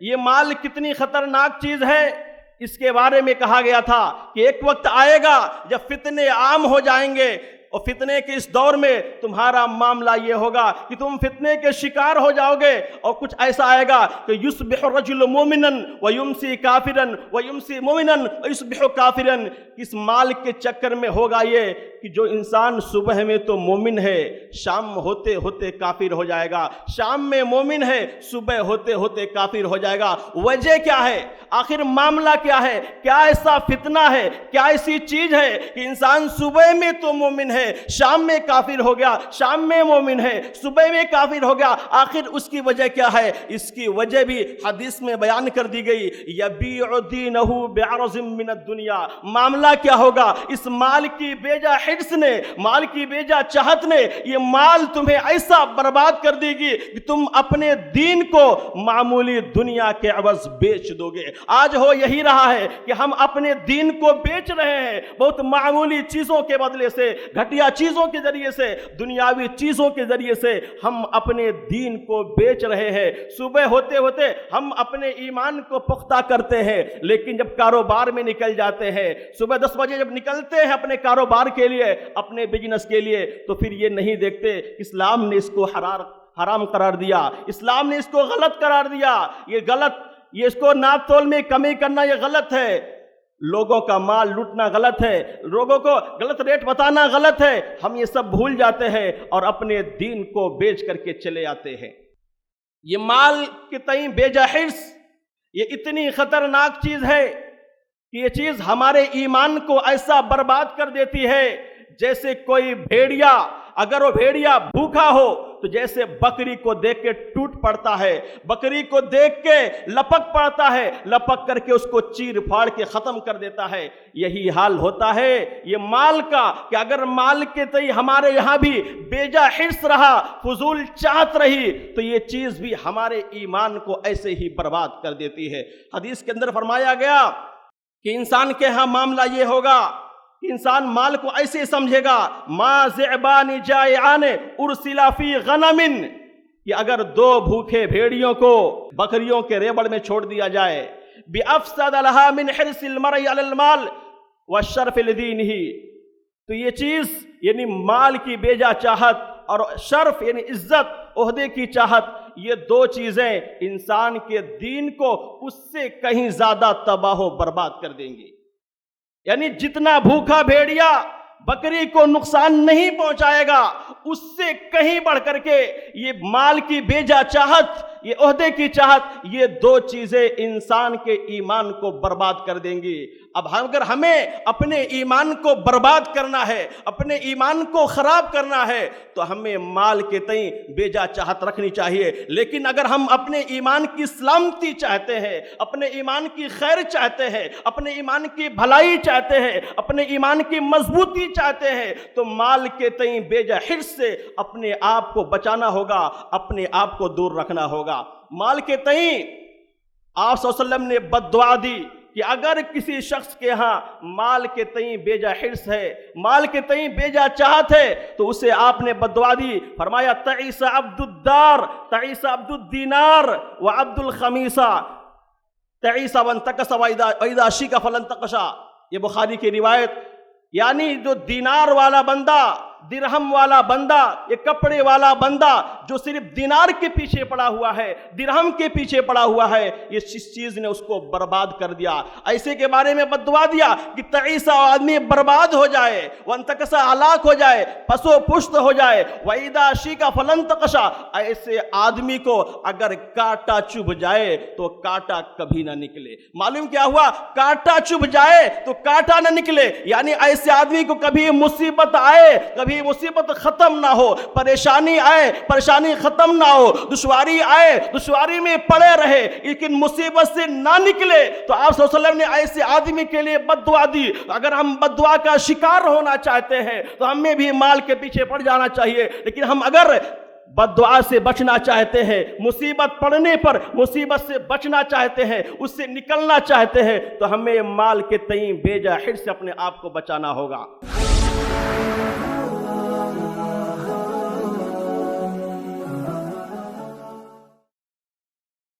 یہ مال کتنی خطرناک چیز ہے، اس کے بارے میں کہا گیا تھا کہ ایک وقت آئے گا جب فتنے عام ہو جائیں گے، اور فتنے کے اس دور میں تمہارا معاملہ یہ ہوگا کہ تم فتنے کے شکار ہو جاؤ گے، اور کچھ ایسا آئے گا کہ یصبح الرجل مومنا ویمسی کافرا ویمسی مومنا ویصبح کافرا۔ اس مال کے چکر میں ہوگا یہ کہ جو انسان صبح میں تو مومن ہے، شام ہوتے ہوتے کافر ہو جائے گا، شام میں مومن ہے، صبح ہوتے ہوتے کافر ہو جائے گا۔ وجہ کیا ہے؟ آخر معاملہ کیا ہے؟ کیا ایسا فتنہ ہے، کیا ایسی چیز ہے کہ انسان صبح میں تو مومن ہے، شام میں کافر ہو گیا، شام میں مومن ہے، صبح میں کافر ہو گیا؟ آخر اس کی وجہ کیا ہے؟ اس کی وجہ بھی حدیث میں بیان کر دی گئی، یبیع دینہ بعرض من الدنیا۔ معاملہ کیا ہوگا؟ اس مال کی بیجا حرص نے، مال کی بیجا چاہت نے یہ مال تمہیں ایسا برباد کر دے گی کہ تم اپنے دین کو معمولی دنیا کے عوض بیچ دو گے۔ آج ہو یہی رہا ہے کہ ہم اپنے دین کو بیچ رہے ہیں، بہت معمولی چیزوں کے بدلے سے، گھٹیا چیزوں کے ذریعے سے، دنیاوی چیزوں کے ذریعے سے ہم اپنے دین کو بیچ رہے ہیں۔ صبح ہوتے ہوتے ہم اپنے ایمان کو پختہ کرتے ہیں، لیکن جب کاروبار میں نکل جاتے ہیں، صبح 10 بجے جب نکلتے ہیں اپنے کاروبار کے لیے، اپنے بزنس کے لیے، تو پھر یہ نہیں دیکھتے اسلام نے اس کو حرام قرار دیا، اسلام نے اس کو غلط قرار دیا، یہ غلط، یہ اس کو ناپ تول میں کمی کرنا یہ غلط ہے، لوگوں کا مال لوٹنا غلط ہے، لوگوں کو غلط ریٹ بتانا غلط ہے۔ ہم یہ سب بھول جاتے ہیں اور اپنے دین کو بیچ کر کے چلے آتے ہیں۔ یہ مال کے تئیں بیجا حرص یہ اتنی خطرناک چیز ہے کہ یہ چیز ہمارے ایمان کو ایسا برباد کر دیتی ہے جیسے کوئی بھیڑیا، اگر وہ بھیڑیا بھوکا ہو تو جیسے بکری کو دیکھ کے ٹوٹ پڑتا ہے، بکری کو دیکھ کے لپک پڑتا ہے، لپک کر کے اس کو چیر پھاڑ کے ختم کر دیتا ہے۔ یہی حال ہوتا ہے یہ مال کا، کہ اگر مال کے تئیں ہمارے یہاں بھی بیجا حرص رہا، فضول چاہت رہی، تو یہ چیز بھی ہمارے ایمان کو ایسے ہی برباد کر دیتی ہے۔ حدیث کے اندر فرمایا گیا کہ انسان کے ہاں معاملہ یہ ہوگا کہ انسان مال کو ایسے سمجھے گا، ما ذئبان جائعان ارسلا فی غنم، کہ اگر 2 بھوکے بھیڑیوں کو بکریوں کے ریبڑ میں چھوڑ دیا جائے، بافسد لها من حرص المرء علی المال والشرف لدینہ، تو یہ چیز یعنی مال کی بیجا چاہت اور شرف یعنی عزت، عہدے کی چاہت، یہ 2 چیزیں انسان کے دین کو اس سے کہیں زیادہ تباہ و برباد کر دیں گی۔ یعنی جتنا بھوکا بھیڑیا بکری کو نقصان نہیں پہنچائے گا، اس سے کہیں بڑھ کر کے یہ مال کی بیجا چاہت، یہ عہدے کی چاہت، یہ 2 چیزیں انسان کے ایمان کو برباد کر دیں گی۔ اب اگر ہمیں اپنے ایمان کو برباد کرنا ہے، اپنے ایمان کو خراب کرنا ہے، تو ہمیں مال کے تئیں بیجا چاہت رکھنی چاہیے۔ لیکن اگر ہم اپنے ایمان کی سلامتی چاہتے ہیں، اپنے ایمان کی خیر چاہتے ہیں، اپنے ایمان کی بھلائی چاہتے ہیں، اپنے ایمان کی مضبوطی چاہتے ہیں، تو مال کے تئیں بیجا حرص سے اپنے آپ کو بچانا ہوگا، اپنے آپ کو دور رکھنا ہوگا۔ مال کے تئیں آپ صلی اللہ علیہ وسلم نے بد دعا دی کہ اگر کسی شخص کے ہاں مال کے تئیں بیجا حرص ہے، مال کے تئیں بیجا چاہت ہے، تو اسے آپ نے بد دعا دی، فرمایا تعیس عبد الدار تعیس عبد الدینار وعبد الخمیسہ تعیس وانتقص واذا شیک فلانتقشا۔ یہ بخاری کی روایت، یعنی جو دینار والا بندہ، درہم والا بندہ، یہ کپڑے والا بندہ جو صرف دینار کے پیچھے پڑا ہوا ہے، درہم کے پیچھے پڑا ہوا ہے، یہ چیز نے اس کو برباد کر دیا۔ ایسے کے بارے میں بد دعا دیا کہ تعیسہ آدمی برباد ہو جائے، وانتقصا ہلاک ہو جائے، پسو پشت ہو جائے، وَإِذَا شِيكَ فَلَنْتَقَشَا، ایسے آدمی کو اگر کانٹا چبھ جائے تو کانٹا کبھی نہ نکلے۔ معلوم کیا ہوا؟ کانٹا چبھ جائے تو کانٹا نہ نکلے، یعنی ایسے آدمی کو کبھی مصیبت آئے، کبھی مصیبت ختم نہ ہو، پریشانی آئے پریشانی ختم نہ ہو، دشواری آئے دشواری میں پڑے رہے لیکن مصیبت سے نہ نکلے، تو آپ صلی اللہ علیہ وسلم نے ایسے آدمی کے لیے بد دعا دی۔ اگر ہم بد دعا کا شکار ہونا چاہتے ہیں تو ہمیں بھی مال کے پیچھے پڑ جانا چاہیے، لیکن ہم اگر بد دعا سے بچنا چاہتے ہیں، مصیبت پڑنے پر مصیبت سے بچنا چاہتے ہیں، اس سے نکلنا چاہتے ہیں، تو ہمیں مال کے تئیں بیجا حرص سے اپنے آپ کو بچانا ہوگا۔